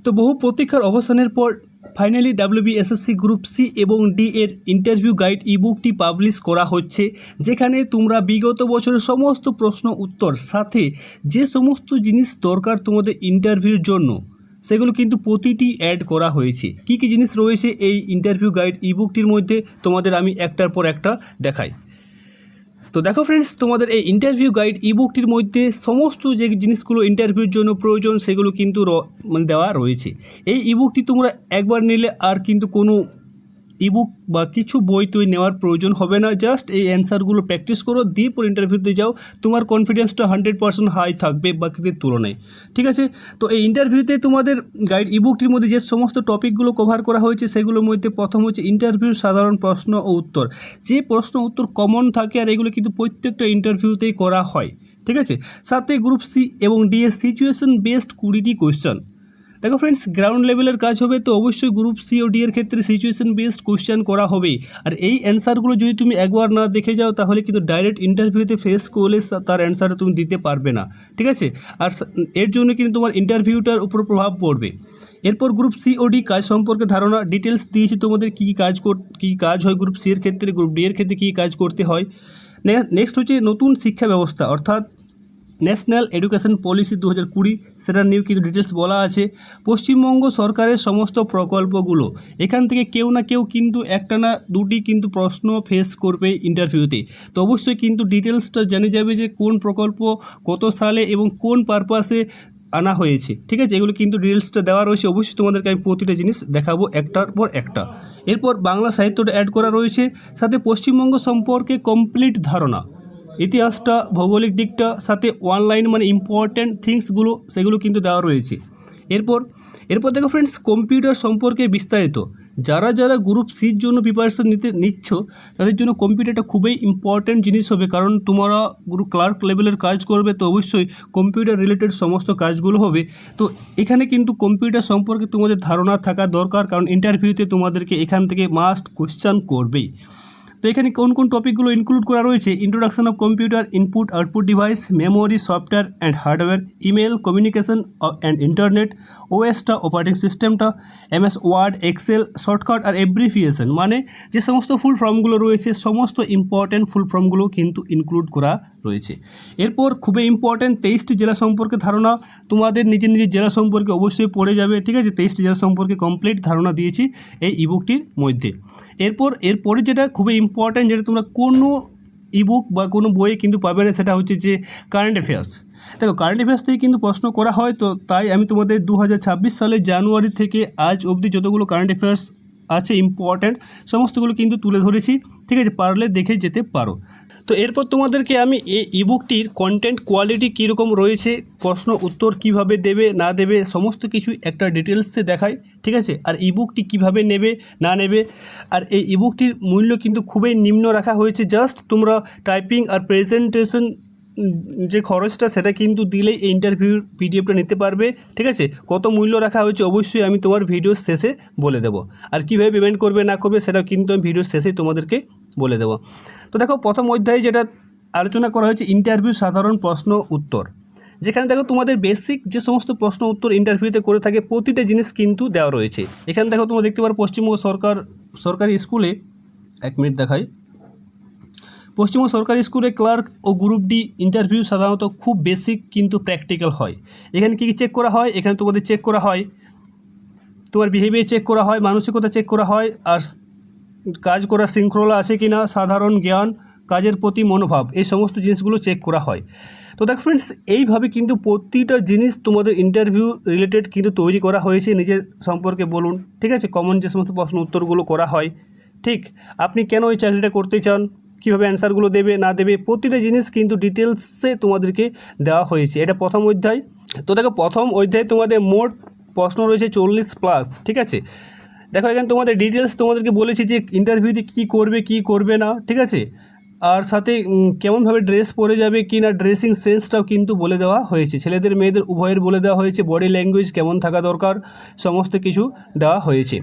তো বহু প্রতীক্ষার অবসানের পর ফাইনালি ডাব্লিউবিএসএসসি গ্রুপ সি এবং ডি এর ইন্টারভিউ গাইড ইবুকটি পাবলিশ করা হচ্ছে, যেখানে তোমরা বিগত বছরের সমস্ত প্রশ্ন উত্তর সাথে যে সমস্ত জিনিস দরকার তোমাদের ইন্টারভিউর জন্য সেগুলো কিন্তু প্রতিটি অ্যাড করা হয়েছে। কী কী জিনিস রয়েছে এই ইন্টারভিউ গাইড ইবুকটির মধ্যে তোমাদের আমি একটার পর একটা দেখাই। তো দেখো ফ্রেন্ডস, তোমাদের এই ইন্টারভিউ গাইড ইবুকটির মধ্যে সমস্ত যে জিনিসগুলো ইন্টারভিউর জন্য প্রয়োজন সেগুলো কিন্তু দেওয়া রয়েছে। এই ইবুকটি তোমরা একবার নিলে আর কিন্তু কোনো ইবুক বা কিছু বই তৈরি নেওয়ার প্রয়োজন হবে না। জাস্ট এই অ্যান্সারগুলো প্র্যাকটিস করো, দিয়ে পর ইন্টারভিউতে যাও, তোমার কনফিডেন্সটা 100% হাই থাকবে বাকিদের তুলনায়। ঠিক আছে, তো এই ইন্টারভিউতে তোমাদের গাইড ইবুকটির মধ্যে যে সমস্ত টপিকগুলো কভার করা হয়েছে সেগুলোর মধ্যে প্রথম হচ্ছে ইন্টারভিউর সাধারণ প্রশ্ন ও উত্তর। যে প্রশ্ন উত্তর কমন থাকে আর এগুলো কিন্তু প্রত্যেকটা ইন্টারভিউতেই করা হয়। ঠিক আছে, সাথে গ্রুপ সি এবং ডি এর সিচুয়েশন বেসড 20টি কোয়েশ্চেন। দেখো ফ্রেন্ডস, গ্রাউন্ড লেভেলের কাজ হবে, তো অবশ্যই গ্রুপ সি ও ডি এর ক্ষেত্রে সিচুয়েশন বেসড কোয়েশ্চেন করা হবে। আর এই অ্যান্সারগুলো যদি তুমি একবার না দেখে যাও তাহলে কিন্তু ডাইরেক্ট ইন্টারভিউতে ফেস করলে তার অ্যান্সার তুমি দিতে পারবে না। ঠিক আছে, আর এর জন্য কিন্তু তোমার ইন্টারভিউটার উপর প্রভাব পড়বে। এরপর গ্রুপ সি ও ডি কাজ সম্পর্কে ধারণা, ডিটেলস দিয়েছি তোমাদের কী কাজ হয় গ্রুপ সি এর ক্ষেত্রে, গ্রুপ ডি এর ক্ষেত্রে কী কাজ করতে হয়। নেক্সট হচ্ছে নতুন শিক্ষা ব্যবস্থা অর্থাৎ ন্যাশনাল এডুকেশন পলিসি 2020, সেটার নিউ কিন্তু ডিটেলস বলা আছে। পশ্চিমবঙ্গ সরকারের সমস্ত প্রকল্পগুলো, এখান থেকে কেউ না কেউ কিন্তু একটা না দুটি কিন্তু প্রশ্ন ফেস করবে ইন্টারভিউতে। তো অবশ্যই কিন্তু ডিটেলসটা জেনে যাবে যে কোন প্রকল্প কত সালে এবং কোন পারপাসে আনা হয়েছে। ঠিক আছে, এগুলো কিন্তু ডিটেলসটা দেওয়া রয়েছে। অবশ্যই তোমাদেরকে আমি প্রতিটা জিনিস দেখাবো একটার পর একটা। এরপর বাংলা সাহিত্যটা অ্যাড করা রয়েছে, সাথে পশ্চিমবঙ্গ সম্পর্কে কমপ্লিট ধারণা, ইতিহাসটা, ভৌগোলিক দিকটা, সাথে অনলাইন মানে ইম্পর্ট্যান্ট থিংসগুলো সেগুলো কিন্তু দেওয়া রয়েছে। এরপর দেখো ফ্রেন্ডস, কম্পিউটার সম্পর্কে বিস্তারিত। যারা গ্রুপ সির জন্য প্রিপারেশন নিচ্ছ তাদের জন্য কম্পিউটারটা খুবই ইম্পর্ট্যান্ট জিনিস হবে, কারণ তোমরা ক্লার্ক লেভেলের কাজ করবে, তো অবশ্যই কম্পিউটার রিলেটেড সমস্ত কাজগুলো হবে। তো এখানে কিন্তু কম্পিউটার সম্পর্কে তোমাদের ধারণা থাকা দরকার, কারণ ইন্টারভিউতে তোমাদেরকে এখান থেকে মাস্ট কোশ্চেন করবেই। তো এখানে কোন কোন টপিকগুলো ইনক্লুড করা রয়েছে: introduction of computer, input output device, memory, software and hardware, email, communication and internet, ওএসটা, অপারেটিং সিস্টেমটা, এমএস ওয়ার্ড, এক্সেল, শর্টকাট আর এব্রিভিয়েশন মানে যে সমস্ত ফুল ফর্মগুলো রয়েছে সমস্ত ইম্পর্ট্যান্ট ফুল ফর্মগুলো কিন্তু ইনক্লুড করা রয়েছে। এরপর খুবই ইম্পর্ট্যান্ট 23টি জেলা সম্পর্কে ধারণা। তোমাদের নিজের জেলা সম্পর্কে অবশ্যই পড়ে যাবে। ঠিক আছে, 23টি জেলা সম্পর্কে কমপ্লিট ধারণা দিয়েছি এই ইবুকটির মধ্যে। এরপরে যেটা খুবই ইম্পর্ট্যান্ট, যেটা তোমরা কোনো ইবুক বা কোনো বইয়ে কিন্তু পাবে না, সেটা হচ্ছে যে কারেন্ট অ্যাফেয়ার্স। দেখো, কারেন্ট অ্যাফেয়ার্স থেকে কিন্তু প্রশ্ন করা হয়, তো তাই আমি তোমাদের 2026 সালের জানুয়ারি থেকে আজ অবধি যতগুলো কারেন্ট অ্যাফেয়ার্স আছে ইম্পর্ট্যান্ট সমস্তগুলো কিন্তু তুলে ধরেছি। ঠিক আছে, পারলে দেখে যেতে পারো। তো এরপর তোমাদেরকে আমি এই ইবুকটির কন্টেন্ট কোয়ালিটি কীরকম রয়েছে, প্রশ্ন উত্তর কিভাবে দেবে না দেবে সমস্ত কিছু একটা ডিটেলসে দেখাই। ঠিক আছে, আর ইবুকটি কিভাবে নেবে না নেবে, আর এই ইবুকটির মূল্য কিন্তু খুবই নিম্ন রাখা হয়েছে। জাস্ট তোমরা টাইপিং আর প্রেজেন্টেশন যে খরচটা সেটা কিন্তু দিলেই এই ইন্টারভিউর পিডিএফটা নিতে পারবে। ঠিক আছে, কত মূল্য রাখা হয়েছে অবশ্যই আমি তোমার ভিডিওর শেষে বলে দেবো, আর কীভাবে পেমেন্ট করবে না করবে সেটাও কিন্তু আমি ভিডিওর শেষেই তোমাদেরকে বলে দেবো। তো দেখো, প্রথম অধ্যায়ে যেটা আলোচনা করা হয়েছে ইন্টারভিউ সাধারণ প্রশ্ন উত্তর, যেখানে দেখো তোমাদের বেসিক যে সমস্ত প্রশ্ন উত্তর ইন্টারভিউতে করে থাকে প্রতিটা জিনিস কিন্তু দেওয়া রয়েছে। এখানে দেখো তোমরা দেখতে পারো পশ্চিমবঙ্গ সরকারি স্কুলে, এক মিনিট দেখাই, পশ্চিমবঙ্গ সরকারি স্কুলে ক্লার্ক ও গ্রুপ ডি ইন্টারভিউ সাধারণত খুব বেসিক কিন্তু প্র্যাকটিক্যাল হয়। এখানে কী কী চেক করা হয়? এখানে তোমাদের চেক করা হয় তোমার বিহেভিয়ার চেক করা হয়, মানসিকতা চেক করা হয়, আর কাজ করার শৃঙ্খলা আছে কি না, সাধারণ জ্ঞান, কাজের প্রতি মনোভাব, এই সমস্ত জিনিসগুলো চেক করা হয়। তো দেখো ফ্রেন্ডস, এইভাবে কিন্তু প্রতিটা জিনিস তোমাদের ইন্টারভিউ রিলেটেড কিন্তু তৈরি করা হয়েছে। নিজের সম্পর্কে বলুন, ঠিক আছে, কমন যে সমস্ত প্রশ্ন উত্তরগুলো করা হয়, ঠিক, আপনি কেন এই চাকরিটা করতে চান, কীভাবে অ্যান্সারগুলো দেবে না দেবে প্রতিটা জিনিস কিন্তু ডিটেলসে তোমাদেরকে দেওয়া হয়েছে। এটা প্রথম অধ্যায়। তো দেখো, প্রথম অধ্যায়ে তোমাদের মোট প্রশ্ন রয়েছে 40+। ঠিক আছে, দেখো এখানে তোমাদের ডিটেলস তোমাদেরকে বলেছি যে ইন্টারভিউতে কী করবে না। ঠিক আছে, আর সাথে কেমনভাবে ড্রেস পরে যাবে কি না, ড্রেসিং সেন্সটাও কিন্তু বলে দেওয়া হয়েছে। ছেলেদের মেয়েদের উভয়ের বলে দেওয়া হয়েছে। বডি ল্যাঙ্গুয়েজ কেমন থাকা দরকার সমস্ত কিছু দেওয়া হয়েছে।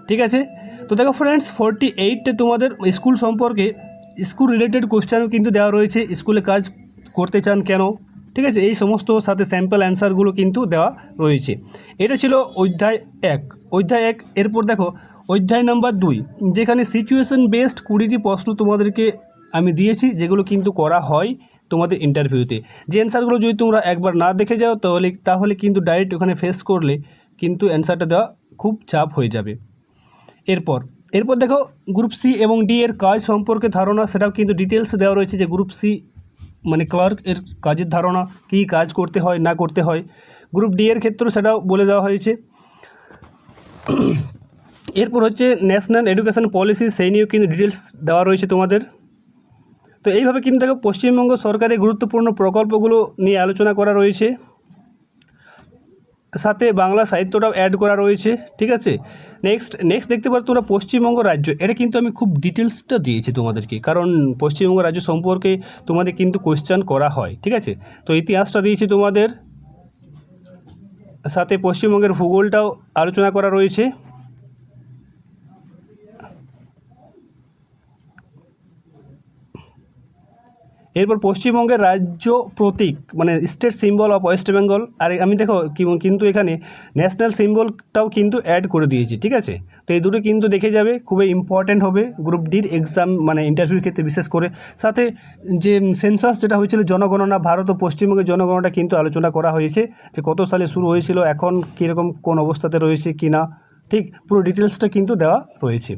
ঠিক আছে, তো দেখো ফ্রেন্ডস, 48টে তোমাদের স্কুল সম্পর্কে স্কুল রিলেটেড কোশ্চেনও কিন্তু দেওয়া রয়েছে। স্কুলে কাজ করতে চান কেন, ঠিক আছে, এই সমস্ত সাথে স্যাম্পল অ্যান্সারগুলো কিন্তু দেওয়া রয়েছে। এটা ছিল অধ্যায় 1। এরপর দেখো অধ্যায় নাম্বার 2, যেখানে সিচুয়েশন বেসড 20টি প্রশ্ন তোমাদেরকে আমি দিয়েছি, যেগুলো কিন্তু করা হয় তোমাদের ইন্টারভিউতে। যে অ্যান্সারগুলো যদি তোমরা একবার না দেখে যাও তাহলে কিন্তু ডাইরেক্ট ওখানে ফেস করলে কিন্তু অ্যান্সারটা দেওয়া খুব চাপ হয়ে যাবে। এরপর দেখো গ্রুপ সি এবং ডি এর কাজ সম্পর্কে ধারণা, সেটাও কিন্তু ডিটেলস দেওয়া রয়েছে, যে গ্রুপ সি মানে ক্লার্ক এর কাজের ধারণা, কী কাজ করতে হয় না করতে হয়। গ্রুপ ডি এর ক্ষেত্রেও সেটাও বলে দেওয়া হয়েছে। এরপর হচ্ছে ন্যাশনাল এডুকেশন পলিসি, সেই নিয়েও কিন্তু ডিটেলস দেওয়া রয়েছে তোমাদের। তো এইভাবে কিন্তু দেখো পশ্চিমবঙ্গ সরকারের গুরুত্বপূর্ণ প্রকল্পগুলো নিয়ে আলোচনা করা রয়েছে, সাথে বাংলা সাহিত্যটাও অ্যাড করা রয়েছে। ঠিক আছে, নেক্সট দেখতে পারো তোমরা পশ্চিমবঙ্গ রাজ্য। এটা কিন্তু আমি খুব ডিটেলসটা দিয়েছি তোমাদেরকে, কারণ পশ্চিমবঙ্গ রাজ্য সম্পর্কে তোমাদের কিন্তু কোয়েশ্চেন করা হয়। ঠিক আছে, তো ইতিহাসটা দিয়েছি তোমাদের, সাথে পশ্চিমবঙ্গের ভূগোলটাও আলোচনা করা রয়েছে। এরপর পশ্চিমবঙ্গের রাজ্য প্রতীক মানে state symbol of West Bengal, আর আমি দেখো কিন্তু এখানে ন্যাশনাল সিম্বলটাও কিন্তু অ্যাড করে দিয়েছি। ঠিক আছে, তো এই দুটো কিন্তু দেখে যাবে, খুবই ইম্পর্ট্যান্ট হবে গ্রুপ ডির এক্সাম মানে ইন্টারভিউর ক্ষেত্রে বিশেষ করে। সাথে যে সেন্সাস যেটা হয়েছিল জনগণনা, ভারত ও পশ্চিমবঙ্গের জনগণনা কিন্তু আলোচনা করা হয়েছে, যে কত সালে শুরু হয়েছিল, এখন কীরকম কোন অবস্থাতে রয়েছে কি না, ঠিক পুরো ডিটেলসটা কিন্তু দেওয়া রয়েছে।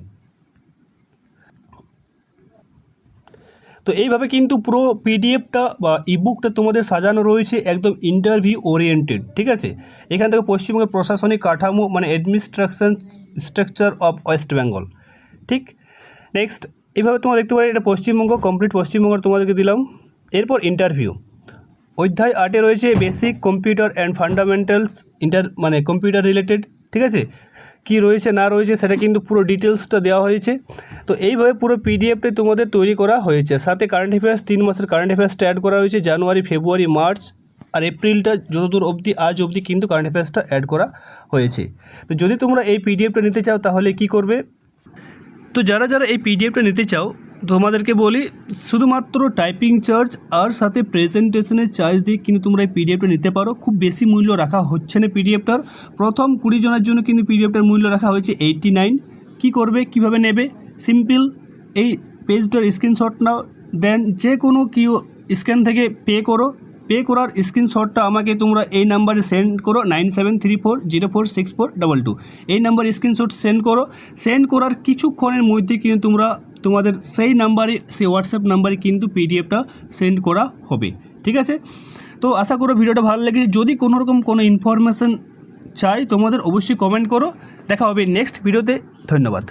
তো এইভাবে কিন্তু পুরো পিডিএফটা বা ইবুকটা তোমাদের সাজানো রয়েছে একদম ইন্টারভিউ ওরিয়েন্টেড। ঠিক আছে, এখান থেকে পশ্চিমবঙ্গের প্রশাসনিক কাঠামো মানে administration structure of West Bengal. ঠিক, নেক্সট এইভাবে তোমরা দেখতে পারো, এটা পশ্চিমবঙ্গ কমপ্লিট পশ্চিমবঙ্গ তোমাদেরকে দিলাম। এরপর ইন্টারভিউ অধ্যায় 8 রয়েছে বেসিক কম্পিউটার অ্যান্ড ফান্ডামেন্টালস মানে কম্পিউটার রিলেটেড। ঠিক আছে, কি রয়েছে না রয়েছে সেটা কিন্তু পুরো ডিটেলসটা দেওয়া হয়েছে। তো এইভাবে পুরো পিডিএফটি তোমাদের তৈরি করা হয়েছে, সাথে কারেন্ট অ্যাফেয়ার্স 3 মাসের কারেন্ট অ্যাফেয়ার্সটা অ্যাড করা হয়েছে, জানুয়ারি, ফেব্রুয়ারি, মার্চ আর এপ্রিলটা যতদূর অবধি আজ অবধি কিন্তু কারেন্ট অ্যাফেয়ার্সটা অ্যাড করা হয়েছে। তো যদি তোমরা এই পিডিএফটা নিতে চাও তাহলে কি করবে, তো যারা এই পিডিএফটা নিতে চাও তোমাদেরকে বলি, শুধুমাত্র টাইপিং চার্জ আর সাথে প্রেজেন্টেশনের চার্জ দিয়ে কিন্তু তোমরা এই পিডিএফটা নিতে পারো। খুব বেশি মূল্য রাখা হচ্ছে না পিডিএফটার। প্রথম 20 জনের জন্য কিন্তু পিডিএফটার মূল্য রাখা হয়েছে 89। কী করবে, কিভাবে নেবে, সিম্পল এই পেজটার স্ক্রিনশট নাও, দেন যে কোনো স্ক্যান থেকে পে করার স্ক্রিনশটটা আমাকে তোমরা এই নাম্বারে সেন্ড করো, 9734046422। এই নাম্বারে স্ক্রিনশট সেন্ড করার কিছুক্ষণের মধ্যে কিন্তু তোমাদের সেই নাম্বারে, সেই হোয়াটসঅ্যাপ নাম্বারে কিন্তু পিডিএফটা সেন্ড করা হবে। ঠিক আছে, তো আশা করো ভিডিওটা ভালো লেগেছে। যদি কোনোরকম কোনো ইনফরমেশান চাই তোমাদের অবশ্যই কমেন্ট করো। দেখা হবে নেক্সট ভিডিওতে। ধন্যবাদ।